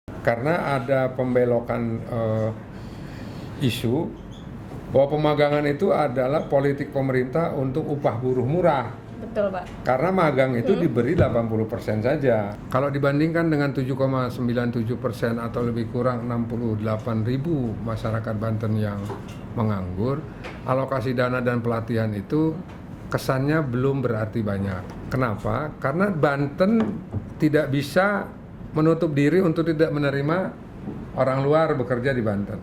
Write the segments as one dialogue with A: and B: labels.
A: Karena ada pembelokan isu bahwa pemagangan itu adalah politik pemerintah untuk upah buruh murah.
B: Betul, Pak.
A: Karena magang itu diberi 80% saja. Kalau dibandingkan dengan 7,97% atau lebih kurang 68.000 masyarakat Banten yang menganggur, alokasi dana dan pelatihan itu kesannya belum berarti banyak. Kenapa? Karena Banten tidak bisa menutup diri untuk tidak menerima orang luar bekerja di Banten.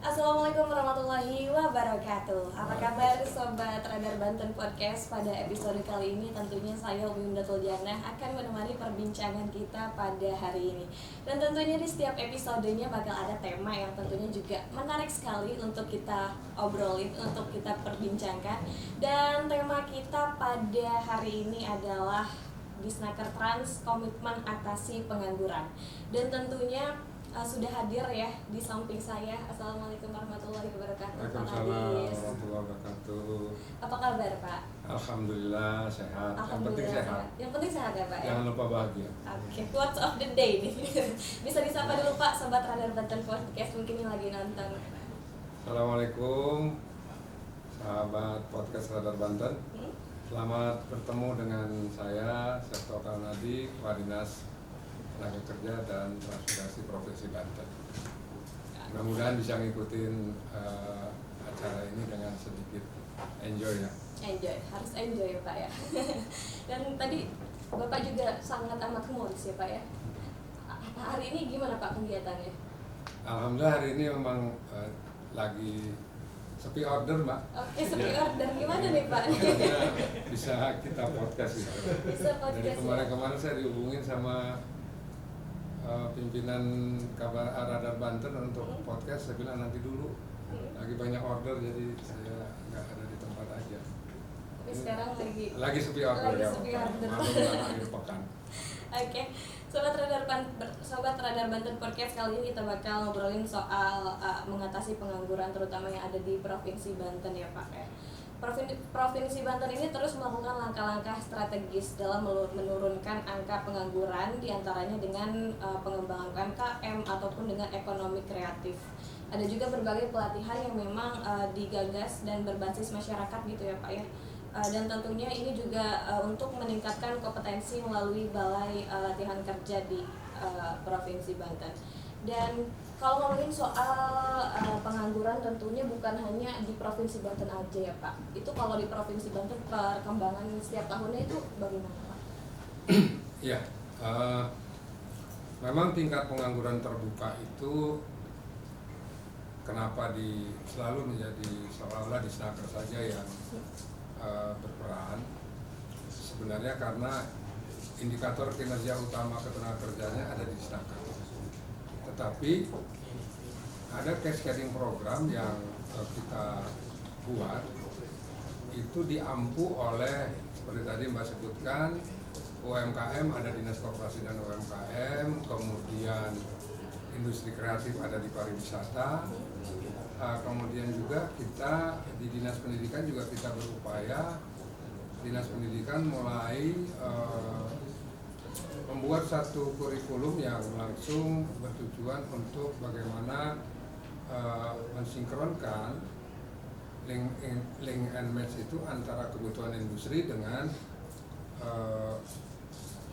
B: Assalamualaikum warahmatullahi wabarakatuh. Apa kabar Sobat Radar Banten Podcast? Pada episode kali ini tentunya saya Umi Umdatul Janah akan menemani perbincangan kita pada hari ini. Dan tentunya di setiap episodenya bakal ada tema yang tentunya juga menarik sekali untuk kita obrolin, untuk kita perbincangkan. Dan tema kita pada hari ini adalah Disnaker Trans Komitmen Atasi Pengangguran. Dan tentunya sudah hadir ya di samping saya. Assalamualaikum warahmatullahi wabarakatuh.
A: Waalaikumsalam warahmatullahi wabarakatuh.
B: Apa kabar, Pak?
A: Alhamdulillah sehat. Yang penting sehat.
B: Yang penting sehat ya, Pak ya.
A: Jangan lupa bahagia.
B: Oke, quotes of the day nih. Bisa disapa dulu Pak, Sobat Radar Banten Podcast mungkin yang lagi nonton.
A: Assalamualaikum sahabat podcast Radar Banten. Selamat bertemu dengan saya Serto Kalnadi, Kepala Dinas Tenaga Kerja dan Transmigrasi Provinsi Banten. Mudah-mudahan bisa ngikutin acara ini dengan sedikit enjoy ya.
B: Enjoy, harus enjoy ya Pak ya. Dan tadi Bapak juga sangat amat humoris ya Pak ya. Hari ini gimana Pak kegiatannya?
A: Alhamdulillah hari ini memang lagi sepi order, Mbak.
B: Oke, sepi order gimana nih Pak?
A: Bisa kita podcast gitu.
B: Bisa podcast.
A: Dari kemarin-kemarin saya dihubungin sama pimpinan kabar Radar Banten untuk podcast. Saya bilang nanti dulu, lagi banyak order jadi saya nggak ada di tempat aja.
B: Tapi sekarang
A: lagi sepi order ya.
B: Sepi order.
A: Akhir pekan.
B: Oke, Sobat Radar Banten Podcast, kali ini kita bakal ngobrolin soal mengatasi pengangguran terutama yang ada di Provinsi Banten ya Pak ya. Provinsi Banten ini terus melakukan langkah-langkah strategis dalam menurunkan angka pengangguran, diantaranya dengan pengembangan UMKM ataupun dengan ekonomi kreatif. Ada juga berbagai pelatihan yang memang digagas dan berbasis masyarakat gitu ya Pak ya. Dan tentunya ini juga untuk meningkatkan kompetensi melalui Balai Latihan Kerja di Provinsi Banten. Dan kalau ngomongin soal pengangguran tentunya bukan hanya di Provinsi Banten aja ya Pak. Itu kalau di Provinsi Banten perkembangan setiap tahunnya itu bagaimana Pak?
A: Ya, memang tingkat pengangguran terbuka itu kenapa selalu menjadi seolah-olah Disnaker saja yang berperan. Sebenarnya karena indikator kinerja utama ketenagakerjaannya ada di Disnaker. Tetapi ada cascading program yang kita buat itu diampu oleh seperti tadi Mbak sebutkan UMKM, ada Dinas Koperasi dan UMKM, kemudian industri kreatif ada di pariwisata, kemudian juga kita di Dinas Pendidikan juga kita berupaya. Dinas Pendidikan mulai membuat satu kurikulum yang langsung bertujuan untuk bagaimana mensinkronkan link and match itu antara kebutuhan industri dengan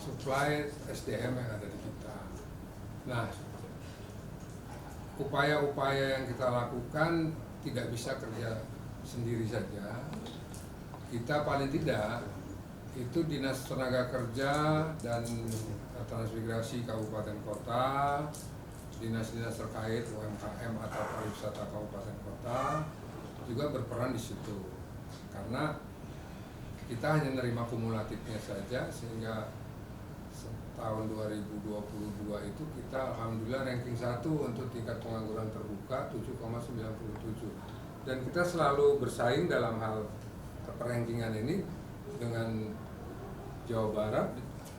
A: supply SDM yang ada di kita. Nah, upaya-upaya yang kita lakukan tidak bisa kerja sendiri saja. Kita paling tidak itu Dinas Tenaga Kerja dan Transmigrasi Kabupaten Kota, dinas-dinas terkait UMKM atau pariwisata Kabupaten Kota juga berperan di situ. Karena kita hanya menerima kumulatifnya saja sehingga tahun 2022 itu kita alhamdulillah ranking 1 untuk tingkat pengangguran terbuka 7,97. Dan kita selalu bersaing dalam hal rankingan ini dengan Jawa Barat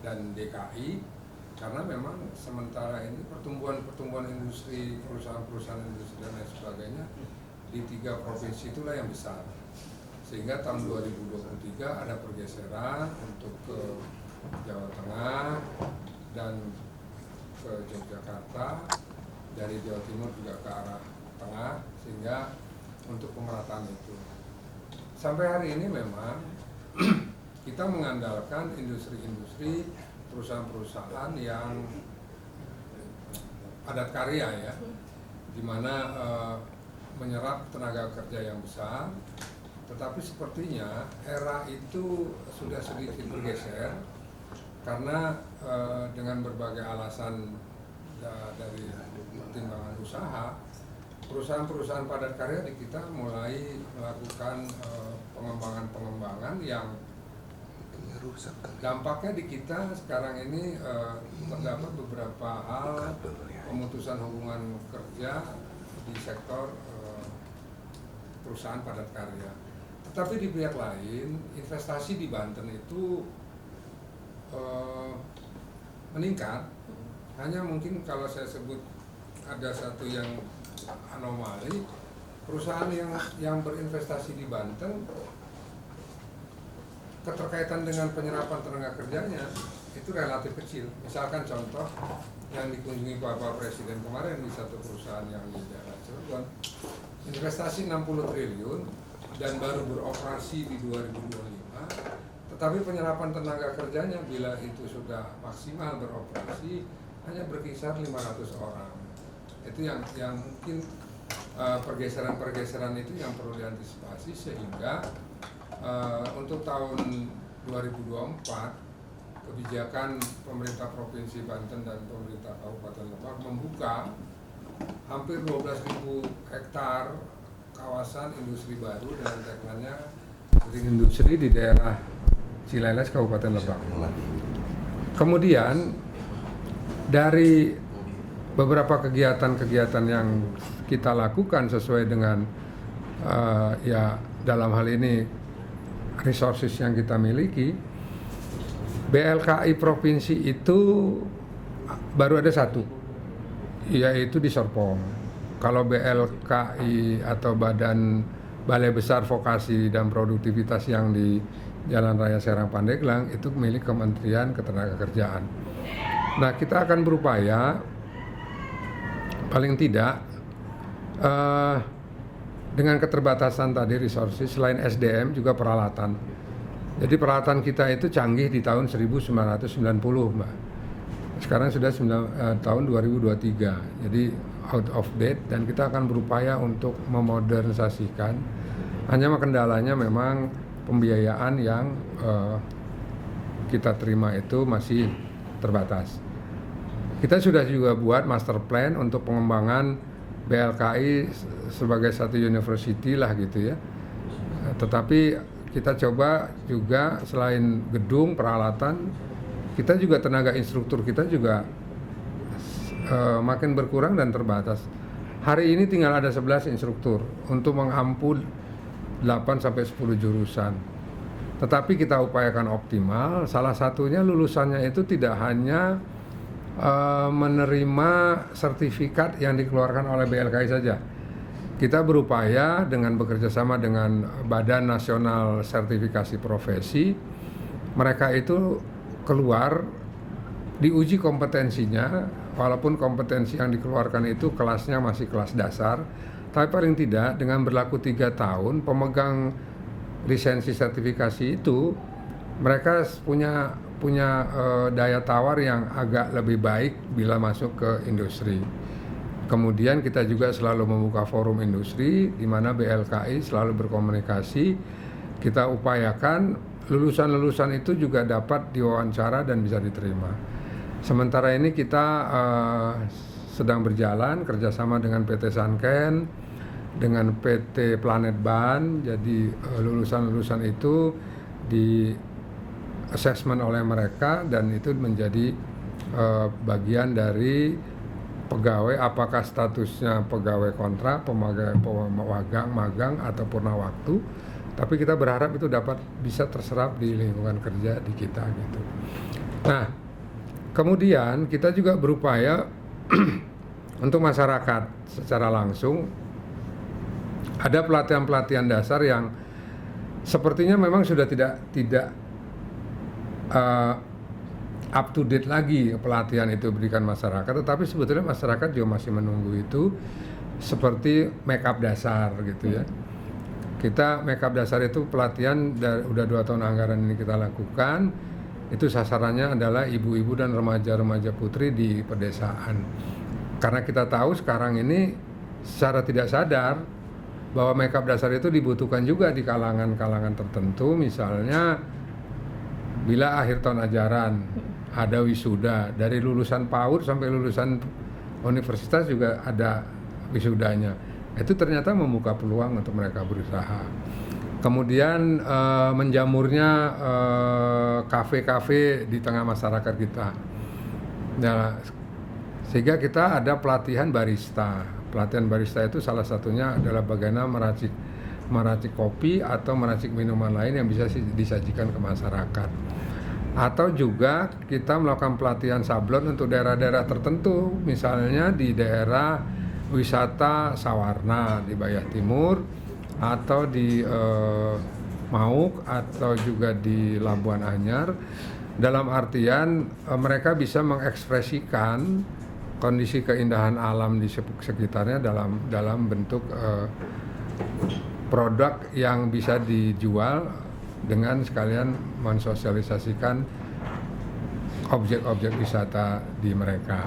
A: dan DKI karena memang sementara ini pertumbuhan industri, perusahaan-perusahaan industri dan lain sebagainya di 3 provinsi itulah yang besar. Sehingga tahun 2023 ada pergeseran untuk ke Jawa Tengah dan ke Yogyakarta, dari Jawa Timur juga ke arah tengah, sehingga untuk pemerataan itu. Sampai hari ini memang kita mengandalkan industri-industri, perusahaan-perusahaan yang padat karya ya, di mana menyerap tenaga kerja yang besar. Tetapi sepertinya era itu sudah sedikit bergeser karena dengan berbagai alasan dari pertimbangan usaha, perusahaan-perusahaan padat karya di kita mulai melakukan pengembangan-pengembangan yang dampaknya di kita sekarang ini terdapat beberapa hal pemutusan hubungan kerja di sektor perusahaan padat karya. Tetapi di pihak lain, investasi di Banten itu meningkat. Hanya mungkin kalau saya sebut ada satu yang anomali, perusahaan yang berinvestasi di Banten, keterkaitan dengan penyerapan tenaga kerjanya itu relatif kecil. Misalkan contoh yang dikunjungi Bapak Presiden kemarin di satu perusahaan yang di daerah Cirebon, investasi 60 triliun dan baru beroperasi di 2025, tetapi penyerapan tenaga kerjanya bila itu sudah maksimal beroperasi hanya berkisar 500 orang. Itu yang mungkin pergeseran-pergeseran itu yang perlu diantisipasi, sehingga untuk tahun 2024 kebijakan pemerintah Provinsi Banten dan pemerintah Kabupaten Lebak membuka hampir 12.000 hektar kawasan industri baru dengan tagline-nya Green Industri di daerah Cileles, Kabupaten Lebak. Kemudian dari beberapa kegiatan-kegiatan yang kita lakukan sesuai dengan ya dalam hal ini resources yang kita miliki, BLKI provinsi itu baru ada satu, yaitu di Serpong. Kalau BLKI atau Balai Besar Vokasi dan Produktivitas yang di Jalan Raya Serang Pandeglang itu milik Kementerian Ketenagakerjaan. Nah, kita akan berupaya paling tidak dengan keterbatasan tadi resources, selain SDM juga peralatan. Jadi peralatan kita itu canggih di tahun 1990, Mbak. Sekarang sudah tahun 2023, jadi out of date, dan kita akan berupaya untuk memodernisasikan. Hanya kendalanya memang pembiayaan yang kita terima itu masih terbatas. Kita sudah juga buat master plan untuk pengembangan BLKI sebagai satu university lah gitu ya. Tetapi kita coba juga selain gedung, peralatan, kita juga tenaga instruktur kita juga makin berkurang dan terbatas. Hari ini tinggal ada 11 instruktur untuk mengampu 8-10 jurusan. Tetapi kita upayakan optimal. Salah satunya lulusannya itu tidak hanya menerima sertifikat yang dikeluarkan oleh BLKI saja. Kita berupaya dengan bekerja sama dengan Badan Nasional Sertifikasi Profesi, mereka itu keluar diuji kompetensinya. Walaupun kompetensi yang dikeluarkan itu kelasnya masih kelas dasar, tapi paling tidak dengan berlaku 3 tahun pemegang lisensi sertifikasi itu mereka punya daya tawar yang agak lebih baik bila masuk ke industri. Kemudian kita juga selalu membuka forum industri di mana BLKI selalu berkomunikasi. Kita upayakan lulusan-lulusan itu juga dapat diwawancara dan bisa diterima. Sementara ini kita sedang berjalan kerjasama dengan PT Sanken, dengan PT Planet Ban. Jadi lulusan-lulusan itu di assessment oleh mereka dan itu menjadi bagian dari pegawai, apakah statusnya pegawai kontrak, magang atau purna waktu. Tapi kita berharap itu dapat bisa terserap di lingkungan kerja di kita gitu. Nah, kemudian kita juga berupaya untuk masyarakat secara langsung ada pelatihan-pelatihan dasar yang sepertinya memang sudah tidak up to date lagi pelatihan itu berikan masyarakat, tetapi sebetulnya masyarakat juga masih menunggu itu, seperti make up dasar gitu ya. Kita make up dasar itu pelatihan udah 2 tahun anggaran ini kita lakukan. Itu sasarannya adalah ibu-ibu dan remaja-remaja putri di pedesaan. Karena kita tahu sekarang ini secara tidak sadar bahwa make up dasar itu dibutuhkan juga di kalangan-kalangan tertentu. Misalnya bila akhir tahun ajaran ada wisuda, dari lulusan PAUD sampai lulusan universitas juga ada wisudanya. Itu ternyata membuka peluang untuk mereka berusaha. Kemudian menjamurnya kafe-kafe di tengah masyarakat kita. Nah, sehingga kita ada pelatihan barista. Pelatihan barista itu salah satunya adalah bagaimana meracik kopi atau meracik minuman lain yang bisa disajikan ke masyarakat. Atau juga kita melakukan pelatihan sablon untuk daerah-daerah tertentu, misalnya di daerah wisata Sawarna di Bayah Timur, atau di Mauk, atau juga di Labuan Anyar, dalam artian mereka bisa mengekspresikan kondisi keindahan alam di sekitarnya dalam bentuk produk yang bisa dijual, dengan sekalian mensosialisasikan objek-objek wisata di mereka.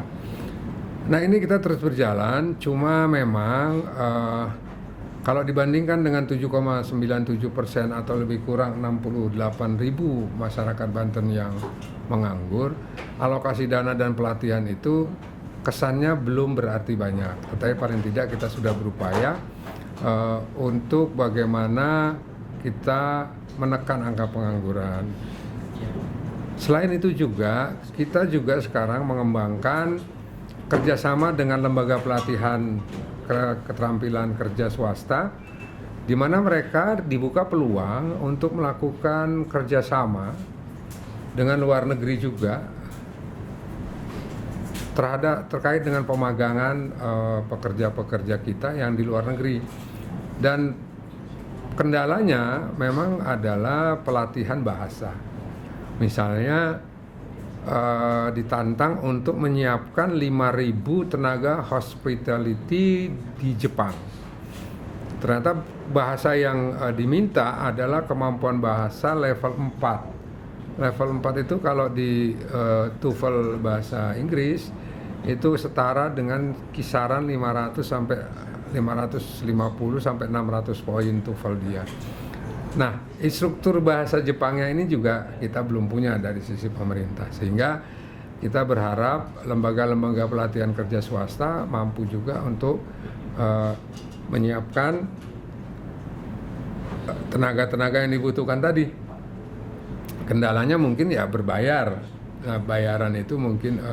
A: Nah, ini kita terus berjalan, cuma memang kalau dibandingkan dengan 7,97% atau lebih kurang 68.000 masyarakat Banten yang menganggur, alokasi dana dan pelatihan itu kesannya belum berarti banyak. Tetapi paling tidak kita sudah berupaya untuk bagaimana kita menekan angka pengangguran. Selain itu juga, kita juga sekarang mengembangkan kerjasama dengan lembaga pelatihan keterampilan kerja swasta, di mana mereka dibuka peluang untuk melakukan kerjasama dengan luar negeri juga terkait dengan pemagangan pekerja-pekerja kita yang di luar negeri. Dan kendalanya memang adalah pelatihan bahasa. Misalnya ditantang untuk menyiapkan 5.000 tenaga hospitality di Jepang. Ternyata bahasa yang diminta adalah kemampuan bahasa level 4. Level 4 itu kalau di TOEFL bahasa Inggris itu setara dengan kisaran 500 sampai 550 sampai 600 poin TOEFL dia. Nah, instruktur bahasa Jepangnya ini juga kita belum punya dari sisi pemerintah, sehingga kita berharap lembaga-lembaga pelatihan kerja swasta mampu juga untuk menyiapkan tenaga-tenaga yang dibutuhkan tadi. Kendalanya mungkin ya berbayar. Nah, bayaran itu mungkin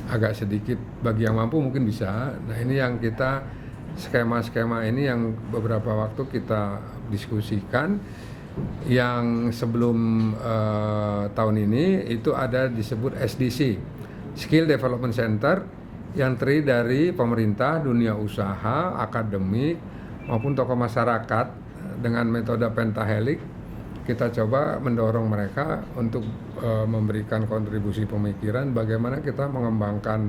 A: agak sedikit, bagi yang mampu mungkin bisa. Nah, ini yang kita skema-skema ini yang beberapa waktu kita diskusikan. Yang sebelum tahun ini itu ada disebut SDC, Skill Development Center, yang terdiri dari pemerintah, dunia usaha, akademik maupun tokoh masyarakat. Dengan metode pentahelix kita coba mendorong mereka untuk memberikan kontribusi pemikiran bagaimana kita mengembangkan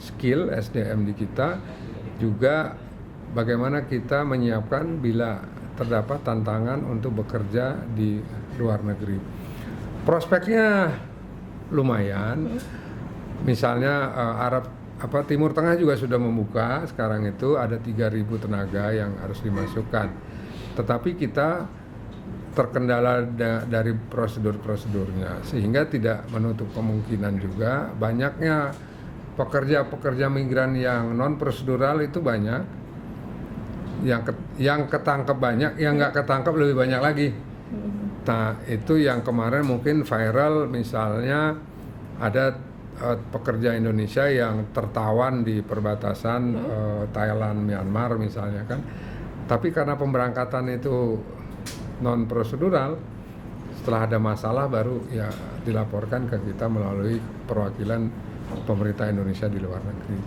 A: skill SDM di kita, juga bagaimana kita menyiapkan bila terdapat tantangan untuk bekerja di luar negeri. Prospeknya lumayan. Misalnya Timur Tengah juga sudah membuka, sekarang itu ada 3.000 tenaga yang harus dimasukkan. Tetapi kita terkendala dari prosedur-prosedurnya, sehingga tidak menutup kemungkinan juga banyaknya pekerja-pekerja migran yang non prosedural itu banyak, yang ketangkep banyak, yang nggak ketangkep lebih banyak lagi. Nah, itu yang kemarin mungkin viral, misalnya ada pekerja Indonesia yang tertawan di perbatasan Thailand, Myanmar misalnya kan, tapi karena pemberangkatan itu non prosedural, setelah ada masalah baru ya dilaporkan ke kita melalui perwakilan pemerintah Indonesia di luar negeri.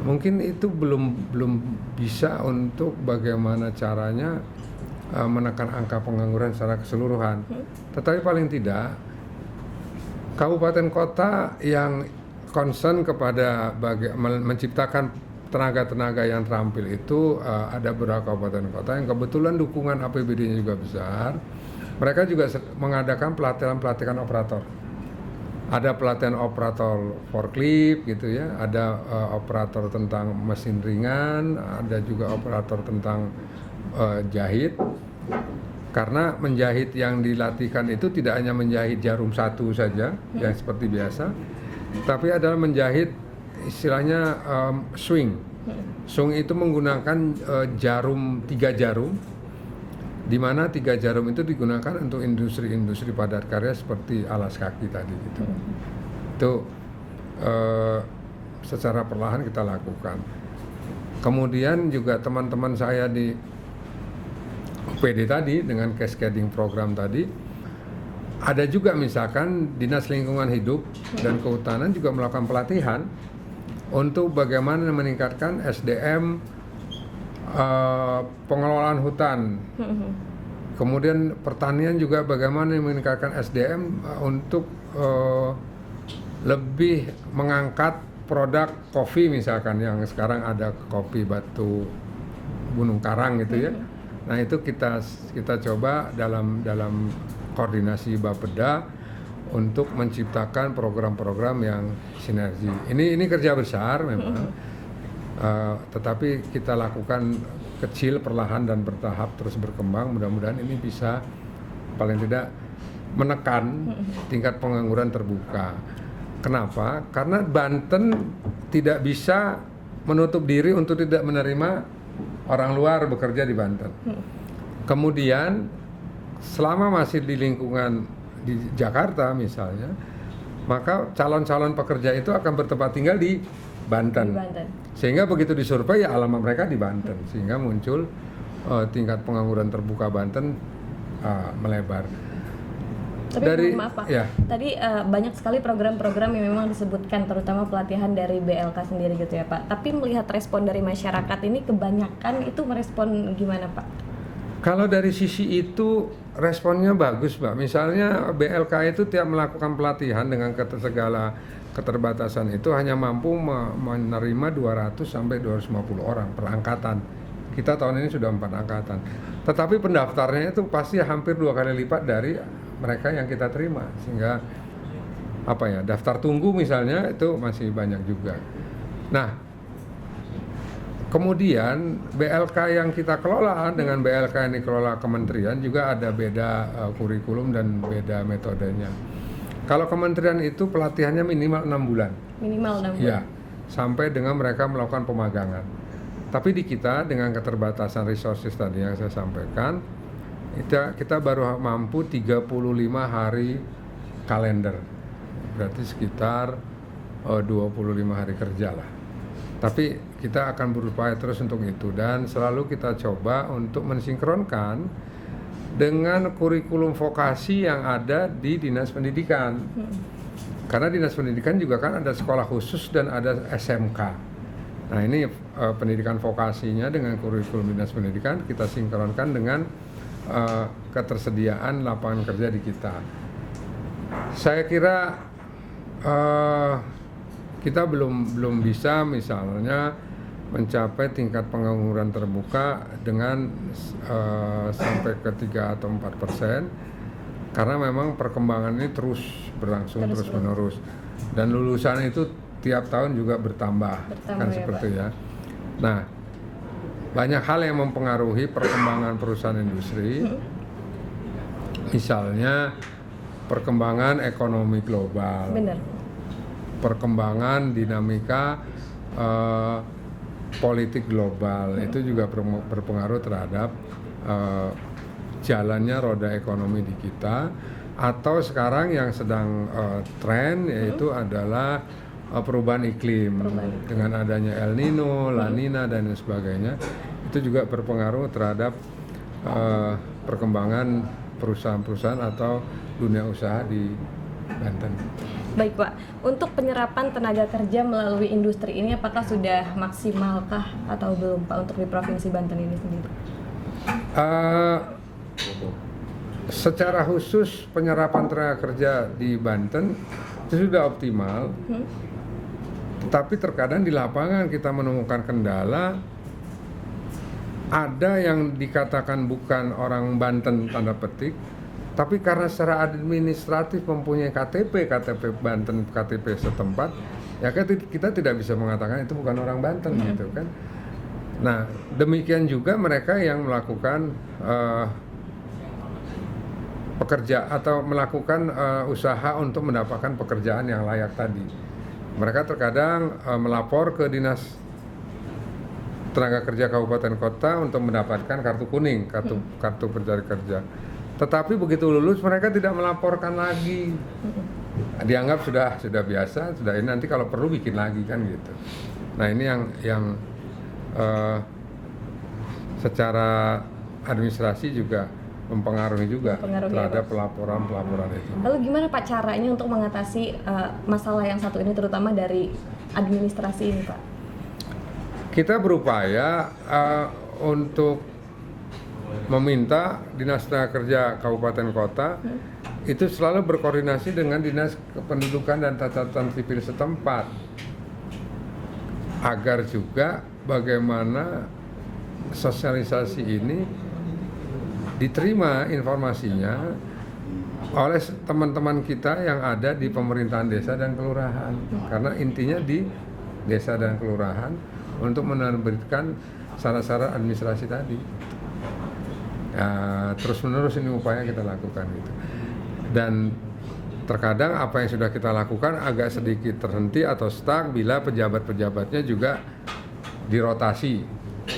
A: Mungkin itu belum bisa untuk bagaimana caranya menekan angka pengangguran secara keseluruhan. Tetapi paling tidak kabupaten kota yang concern kepada menciptakan tenaga-tenaga yang terampil itu ada beberapa kabupaten kota yang kebetulan dukungan APBD-nya juga besar. Mereka juga mengadakan pelatihan operator. Ada pelatihan operator forklift gitu ya, ada operator tentang mesin ringan, ada juga operator tentang jahit. Karena menjahit yang dilatihkan itu tidak hanya menjahit jarum satu saja yang seperti biasa, tapi adalah menjahit istilahnya swing. Swing itu menggunakan jarum, 3 jarum, di mana 3 jarum itu digunakan untuk industri-industri padat karya seperti alas kaki tadi gitu. Itu secara perlahan kita lakukan. Kemudian juga teman-teman saya di PD tadi dengan cascading program tadi, ada juga misalkan Dinas Lingkungan Hidup dan Kehutanan juga melakukan pelatihan untuk bagaimana meningkatkan SDM pengelolaan hutan. Kemudian pertanian juga bagaimana meningkatkan SDM untuk lebih mengangkat produk kopi misalkan yang sekarang ada kopi batu Gunung Karang gitu ya. Nah itu kita coba dalam koordinasi Bapeda untuk menciptakan program-program yang sinergi. Ini kerja besar memang, tetapi kita lakukan kecil, perlahan dan bertahap terus berkembang. Mudah-mudahan ini bisa paling tidak menekan tingkat pengangguran terbuka. Kenapa? Karena Banten tidak bisa menutup diri untuk tidak menerima orang luar bekerja di Banten. Kemudian selama masih di lingkungan di Jakarta misalnya, maka calon-calon pekerja itu akan bertempat tinggal di Banten. Sehingga begitu disurvei ya alamat mereka di Banten, sehingga muncul tingkat pengangguran terbuka Banten melebar.
B: Tapi maaf Pak, ya. Tadi banyak sekali program-program yang memang disebutkan, terutama pelatihan dari BLK sendiri gitu ya Pak. Tapi melihat respon dari masyarakat ini kebanyakan itu merespon gimana Pak?
A: Kalau dari sisi itu responnya bagus Pak. Misalnya BLK itu tiap melakukan pelatihan dengan segala keterbatasan itu hanya mampu menerima 200 sampai 250 orang per angkatan. Kita tahun ini sudah 4 angkatan. Tetapi pendaftarnya itu pasti hampir 2 kali lipat dari mereka yang kita terima, sehingga daftar tunggu misalnya itu masih banyak juga. Nah, kemudian BLK yang kita kelola dengan BLK yang dikelola kementerian juga ada beda kurikulum dan beda metodenya. Kalau kementerian itu pelatihannya minimal 6 bulan. Minimal 6 bulan? Ya, sampai dengan mereka melakukan pemagangan. Tapi di kita dengan keterbatasan resources tadi yang saya sampaikan, kita baru mampu 35 hari kalender, berarti sekitar 25 hari kerja lah. Tapi kita akan berupaya terus untuk itu, dan selalu kita coba untuk mensinkronkan dengan kurikulum vokasi yang ada di Dinas Pendidikan. Karena Dinas Pendidikan juga kan ada sekolah khusus dan ada SMK. Nah ini pendidikan vokasinya dengan kurikulum Dinas Pendidikan kita sinkronkan dengan ketersediaan lapangan kerja di kita. Saya kira kita belum bisa misalnya mencapai tingkat pengangguran terbuka dengan sampai ke 3 atau 4%, karena memang perkembangan ini terus berlangsung terus menerus, dan lulusan itu tiap tahun juga bertambah kan ya, seperti Pak. Ya. Nah, banyak hal yang mempengaruhi perkembangan perusahaan industri, misalnya perkembangan ekonomi global, perkembangan dinamika politik global, itu juga berpengaruh terhadap jalannya roda ekonomi di kita. Atau sekarang yang sedang tren yaitu adalah perubahan iklim, dengan adanya El Nino, La Nina dan sebagainya, itu juga berpengaruh terhadap perkembangan perusahaan-perusahaan atau dunia usaha di Banten.
B: Baik Pak, untuk penyerapan tenaga kerja melalui industri ini apakah sudah maksimalkah atau belum Pak untuk di Provinsi Banten ini sendiri?
A: Eh, secara khusus penyerapan tenaga kerja di Banten itu sudah optimal, tetapi terkadang di lapangan kita menemukan kendala. Ada yang dikatakan bukan orang Banten tanda petik, tapi karena secara administratif mempunyai KTP Banten, KTP setempat, ya kita tidak bisa mengatakan itu bukan orang Banten gitu kan. Nah, demikian juga mereka yang melakukan pekerja atau melakukan usaha untuk mendapatkan pekerjaan yang layak tadi. Mereka terkadang melapor ke Dinas Tenaga Kerja Kabupaten Kota untuk mendapatkan kartu kuning, kartu pencari kerja. Tetapi begitu lulus mereka tidak melaporkan lagi. Dianggap sudah biasa, sudah ini nanti kalau perlu bikin lagi kan gitu. Nah, ini yang secara administrasi juga mempengaruhi juga terhadap pelaporan itu.
B: Lalu gimana Pak caranya untuk mengatasi masalah yang satu ini, terutama dari administrasi ini, Pak?
A: Kita berupaya untuk meminta Dinas Tenaga Kerja Kabupaten Kota itu selalu berkoordinasi dengan Dinas Kependudukan dan Catatan Sipil setempat, agar juga bagaimana sosialisasi ini diterima informasinya oleh teman-teman kita yang ada di pemerintahan desa dan kelurahan, karena intinya di desa dan kelurahan untuk menerbitkan syarat-syarat administrasi tadi. Ya, terus-menerus ini upaya kita lakukan gitu. Dan terkadang apa yang sudah kita lakukan agak sedikit terhenti atau stuck bila pejabat-pejabatnya juga dirotasi.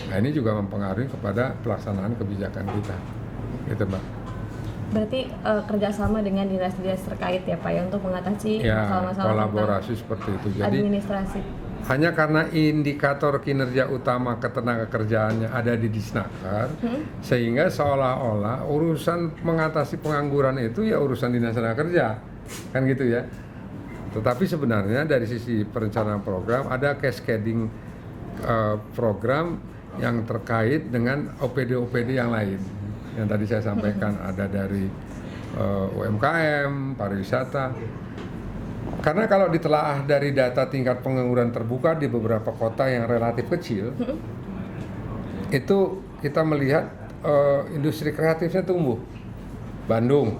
A: Nah, ini juga mempengaruhi kepada pelaksanaan kebijakan kita. Gitu, Mbak.
B: Berarti kerjasama dengan dinas-dinas terkait ya Pak ya untuk mengatasi masalah-masalah
A: kolaborasi seperti itu. Jadi
B: administrasi.
A: Hanya karena indikator kinerja utama ketenaga kerjaannya ada di Disnaker, sehingga seolah-olah urusan mengatasi pengangguran itu ya urusan Dinas Tenaga Kerja, kan gitu ya. Tetapi sebenarnya dari sisi perencanaan program ada cascading program yang terkait dengan OPD-OPD yang lain. Yang tadi saya sampaikan ada dari UMKM, pariwisata. Karena kalau ditelaah dari data tingkat pengangguran terbuka di beberapa kota yang relatif kecil, itu kita melihat industri kreatifnya tumbuh. Bandung,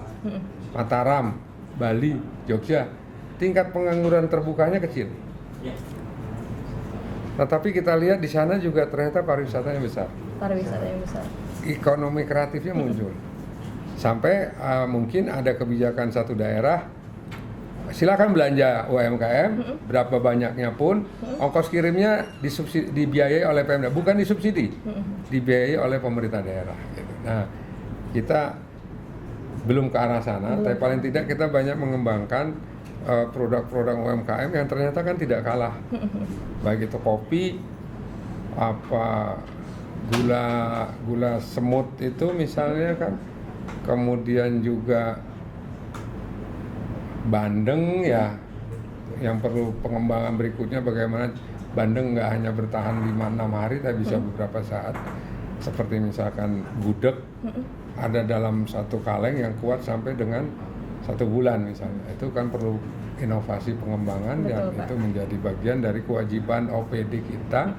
A: Mataram, Bali, Jogja, tingkat pengangguran terbukanya kecil. Tetapi kita lihat di sana juga ternyata pariwisatanya besar. Ekonomi kreatifnya muncul. Sampai mungkin ada kebijakan satu daerah, silakan belanja UMKM berapa banyaknya pun, ongkos kirimnya dibiayai oleh Pemda, bukan disubsidi, dibiayai oleh pemerintah daerah. Gitu. Nah, kita belum ke arah sana, tapi paling tidak kita banyak mengembangkan produk-produk UMKM yang ternyata kan tidak kalah, baik itu kopi, gula semut itu misalnya kan, kemudian juga bandeng ya, yang perlu pengembangan berikutnya bagaimana bandeng nggak hanya bertahan 5-6 hari tapi bisa beberapa saat, seperti misalkan gudeg ada dalam satu kaleng yang kuat sampai dengan 1 bulan misalnya. Itu kan perlu inovasi pengembangan. Betul, yang Pak. Itu menjadi bagian dari kewajiban OPD kita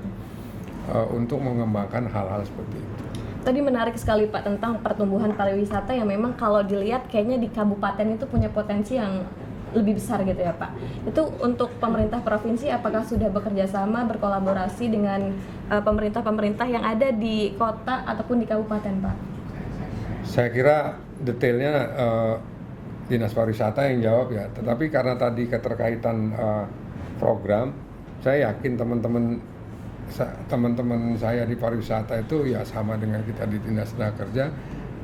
A: untuk mengembangkan hal-hal seperti itu.
B: Tadi menarik sekali Pak tentang pertumbuhan pariwisata yang memang kalau dilihat kayaknya di kabupaten itu punya potensi yang lebih besar gitu ya Pak. Itu untuk pemerintah provinsi apakah sudah bekerja sama, berkolaborasi dengan pemerintah-pemerintah yang ada di kota ataupun di kabupaten Pak?
A: Saya kira detailnya Dinas Pariwisata yang jawab ya. Tetapi karena tadi keterkaitan program, saya yakin teman-teman saya di pariwisata itu ya sama dengan kita di Dinas Tenaga Kerja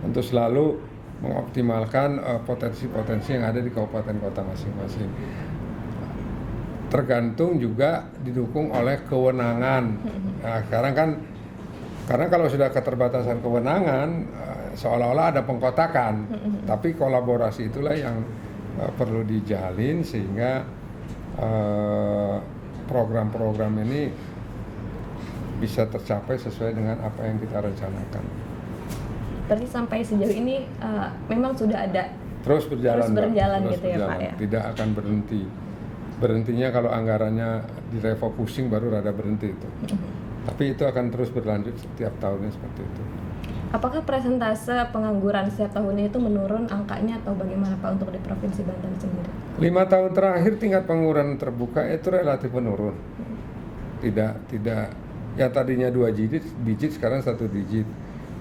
A: untuk selalu mengoptimalkan potensi-potensi yang ada di kabupaten kota masing-masing. Tergantung juga didukung oleh kewenangan. Nah, sekarang kan karena kalau sudah keterbatasan kewenangan seolah-olah ada pengkotakan, tapi kolaborasi itulah yang perlu dijalin sehingga program-program ini bisa tercapai sesuai dengan apa yang kita rencanakan.
B: Berarti sampai sejauh ini memang sudah ada
A: terus berjalan,
B: Mbak. Gitu ya Pak ya.
A: Tidak akan berhenti. Berhentinya kalau anggarannya direfocusing baru rada berhenti itu. Tapi itu akan terus berlanjut setiap tahunnya seperti itu.
B: Apakah persentase pengangguran setiap tahunnya itu menurun angkanya atau bagaimana Pak untuk di Provinsi Banten sendiri?
A: 5 tahun terakhir tingkat pengangguran terbuka itu relatif menurun. Tidak ya tadinya 2 digit sekarang 1 digit.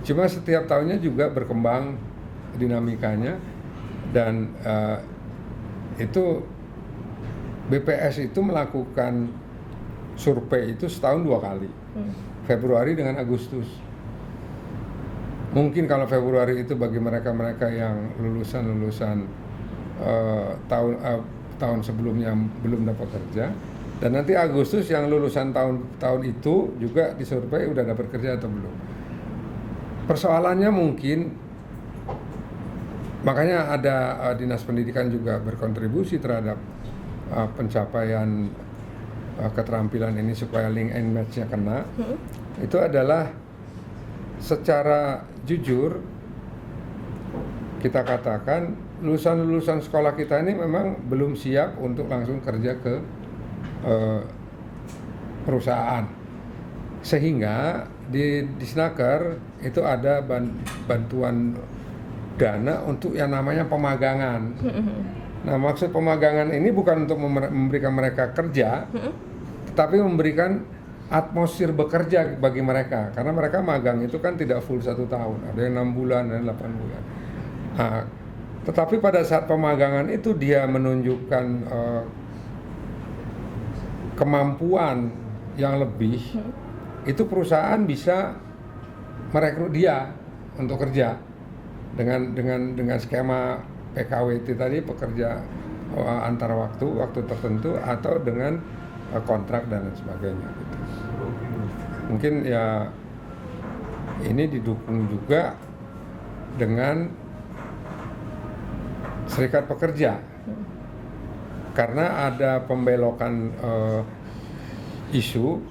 A: Cuma setiap tahunnya juga berkembang dinamikanya dan itu BPS itu melakukan survei itu setahun 2 kali, Februari dengan Agustus. Mungkin kalau Februari itu bagi mereka-mereka yang lulusan tahun sebelumnya belum dapat kerja, dan nanti Agustus yang lulusan tahun itu juga disurvei udah dapat kerja atau belum. Persoalannya mungkin makanya ada Dinas Pendidikan juga berkontribusi terhadap pencapaian keterampilan ini supaya link and match-nya kena. Itu adalah secara jujur kita katakan lulusan sekolah kita ini memang belum siap untuk langsung kerja ke perusahaan, sehingga di Disnaker itu ada bantuan dana untuk yang namanya pemagangan. Nah, maksud pemagangan ini bukan untuk memberikan mereka kerja, tetapi memberikan atmosfer bekerja bagi mereka, karena mereka magang itu kan tidak full 1 tahun, ada yang 6 bulan dan 8 bulan. Nah, tetapi pada saat pemagangan itu dia menunjukkan kemampuan yang lebih, itu perusahaan bisa merekrut dia untuk kerja dengan skema PKWT tadi, pekerja antar waktu tertentu atau dengan kontrak dan lain sebagainya gitu. Mungkin ya ini didukung juga dengan serikat pekerja, karena ada pembelokan isu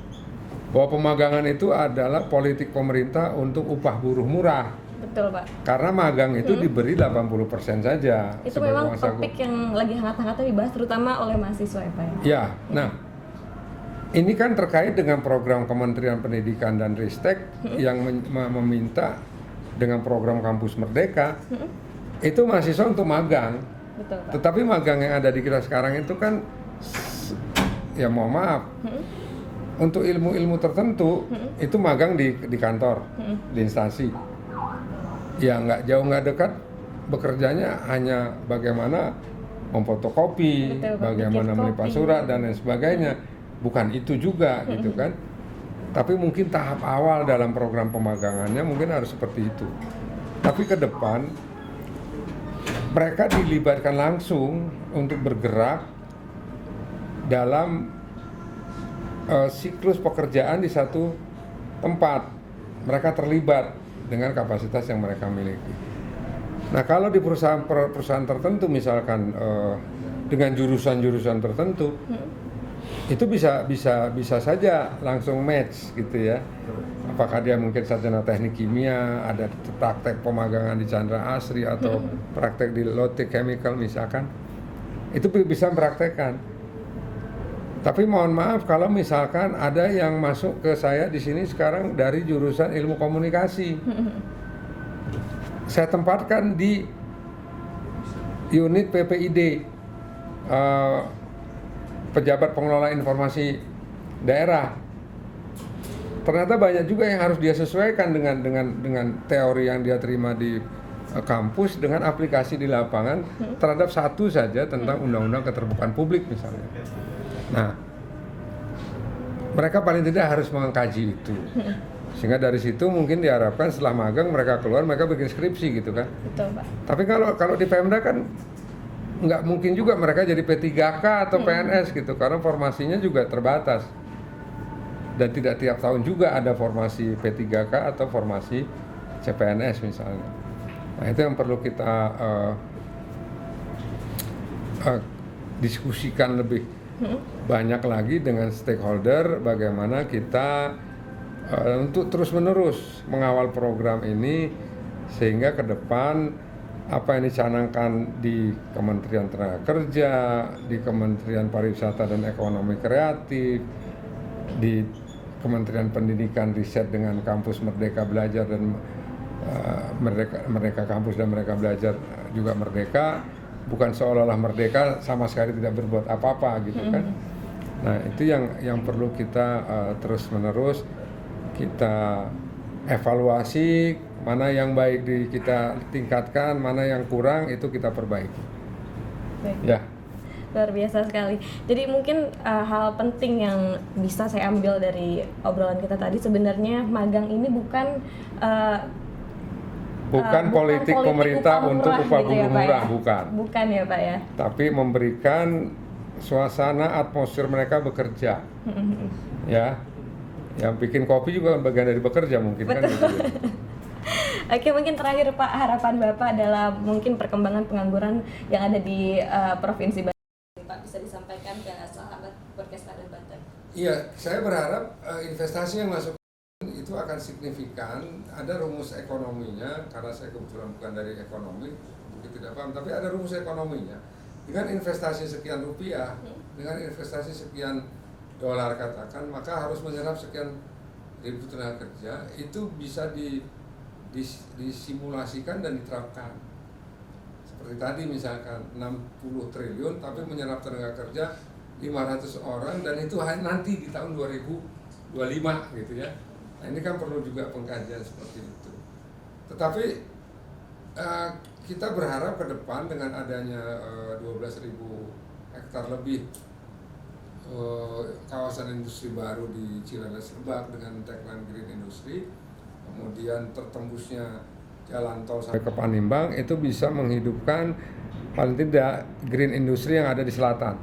A: bahwa pemagangan itu adalah politik pemerintah untuk upah buruh murah.
B: Betul Pak.
A: Karena magang itu diberi 80% saja.
B: Itu memang topik yang lagi hangat-hangatnya dibahas terutama oleh mahasiswa ya Pak ya?
A: Ya, nah ini kan terkait dengan program Kementerian Pendidikan dan Ristek yang meminta dengan program Kampus Merdeka itu mahasiswa untuk magang.
B: Betul, Pak.
A: Tetapi magang yang ada di kita sekarang itu kan ya mohon maaf untuk ilmu-ilmu tertentu itu magang di kantor, di instansi. Ya nggak jauh nggak dekat, bekerjanya hanya bagaimana memfotokopi, bagaimana melipat surat dan lain sebagainya. Bukan itu juga gitu kan. Tapi mungkin tahap awal dalam program pemagangannya mungkin harus seperti itu. Tapi ke depan mereka dilibatkan langsung untuk bergerak dalam siklus pekerjaan di satu tempat. Mereka terlibat dengan kapasitas yang mereka miliki. Nah, kalau di perusahaan tertentu misalkan dengan jurusan-jurusan tertentu, itu bisa saja langsung match gitu ya. Apakah dia mungkin sarjana teknik kimia, ada praktek pemagangan di Chandra Asri atau praktek di Lotte Chemical misalkan, itu bisa mempraktekkan. Tapi mohon maaf kalau misalkan ada yang masuk ke saya di sini sekarang dari jurusan ilmu komunikasi, saya tempatkan di unit PPID, pejabat pengelola informasi daerah. Ternyata banyak juga yang harus dia sesuaikan dengan teori yang dia terima di kampus dengan aplikasi di lapangan terhadap satu saja tentang undang-undang keterbukaan publik misalnya. Nah, mereka paling tidak harus mengkaji itu, sehingga dari situ mungkin diharapkan setelah magang mereka keluar, mereka bikin skripsi gitu kan.
B: Betul Pak.
A: Tapi kalau di Pemda kan nggak mungkin juga mereka jadi P3K atau PNS gitu, karena formasinya juga terbatas. Dan tidak tiap tahun juga ada formasi P3K atau formasi CPNS misalnya. Nah itu yang perlu kita diskusikan lebih banyak lagi dengan stakeholder, bagaimana kita untuk terus-menerus mengawal program ini Sehingga ke depan apa yang dicanangkan di Kementerian Tenaga Kerja, di Kementerian Pariwisata dan Ekonomi Kreatif, di Kementerian Pendidikan Riset dengan Kampus Merdeka Belajar dan Merdeka Kampus dan Merdeka Belajar juga merdeka, bukan seolah-olah merdeka sama sekali tidak berbuat apa-apa gitu kan. Nah itu yang perlu kita terus-menerus kita evaluasi, mana yang baik kita tingkatkan, mana yang kurang itu kita perbaiki.
B: Baik.
A: Ya.
B: Luar biasa sekali. Jadi mungkin hal penting yang bisa saya ambil dari obrolan kita tadi, sebenarnya magang ini bukan
A: politik pemerintah
B: upah
A: untuk upah
B: gitu
A: buruh
B: ya, Pak,
A: murah,
B: ya?
A: bukan.
B: Bukan ya Pak ya.
A: Tapi memberikan suasana atmosfer mereka bekerja. Ya. Yang bikin kopi juga bagian dari bekerja mungkin. Betul. Kan gitu.
B: Oke, mungkin terakhir Pak, harapan Bapak adalah mungkin perkembangan pengangguran yang ada di Provinsi Banten. Pak, bisa disampaikan ke sahabat podcast Radar Banten.
A: Iya, saya berharap investasi yang masuk itu akan signifikan. Ada rumus ekonominya, karena saya kebetulan bukan dari ekonomi, mungkin tidak paham, tapi ada rumus ekonominya. Dengan investasi sekian rupiah, dengan investasi sekian dolar katakan, maka harus menyerap sekian ribu tenaga kerja, itu bisa disimulasikan dan diterapkan. Seperti tadi misalkan 60 triliun tapi menyerap tenaga kerja 500 orang, dan itu nanti di tahun 2025 gitu ya. Nah ini kan perlu juga pengkajian seperti itu. Tetapi kita berharap ke depan dengan adanya 12.000 hektar lebih kawasan industri baru di Ciledes Lebak dengan tagline Green Industry, kemudian tertembusnya jalan tol sampai ke Panimbang, itu bisa menghidupkan paling tidak green industry yang ada di selatan,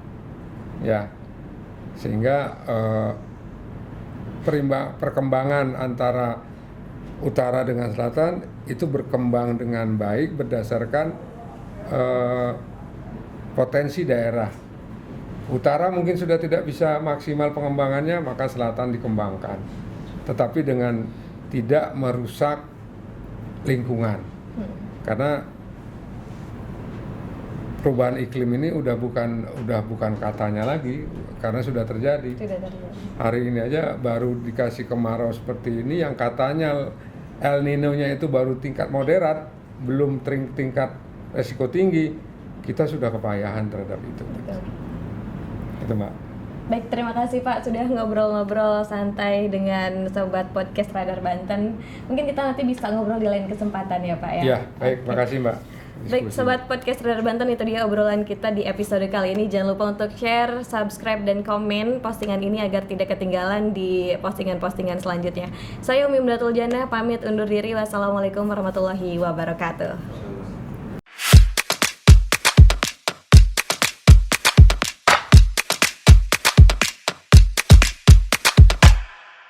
A: ya, sehingga perkembangan antara utara dengan selatan itu berkembang dengan baik berdasarkan potensi daerah. Utara mungkin sudah tidak bisa maksimal pengembangannya, maka selatan dikembangkan, tetapi dengan tidak merusak lingkungan. Karena perubahan iklim ini udah bukan katanya lagi, karena sudah terjadi. Hari ini aja baru dikasih kemarau seperti ini, yang katanya El Nino-nya itu baru tingkat moderat, belum tingkat resiko tinggi, kita sudah kepayahan terhadap itu. Itu Mbak.
B: Baik, terima kasih Pak sudah ngobrol-ngobrol santai dengan sobat podcast Radar Banten. Mungkin kita nanti bisa ngobrol di lain kesempatan ya Pak ya.
A: Iya, baik, terima kasih Mbak.
B: Baik, sobat podcast Radar Banten, itu dia obrolan kita di episode kali ini. Jangan lupa untuk share, subscribe, dan komen postingan ini agar tidak ketinggalan di postingan-postingan selanjutnya. Saya Umi Mdatul Jannah, pamit undur diri. Wassalamualaikum warahmatullahi wabarakatuh.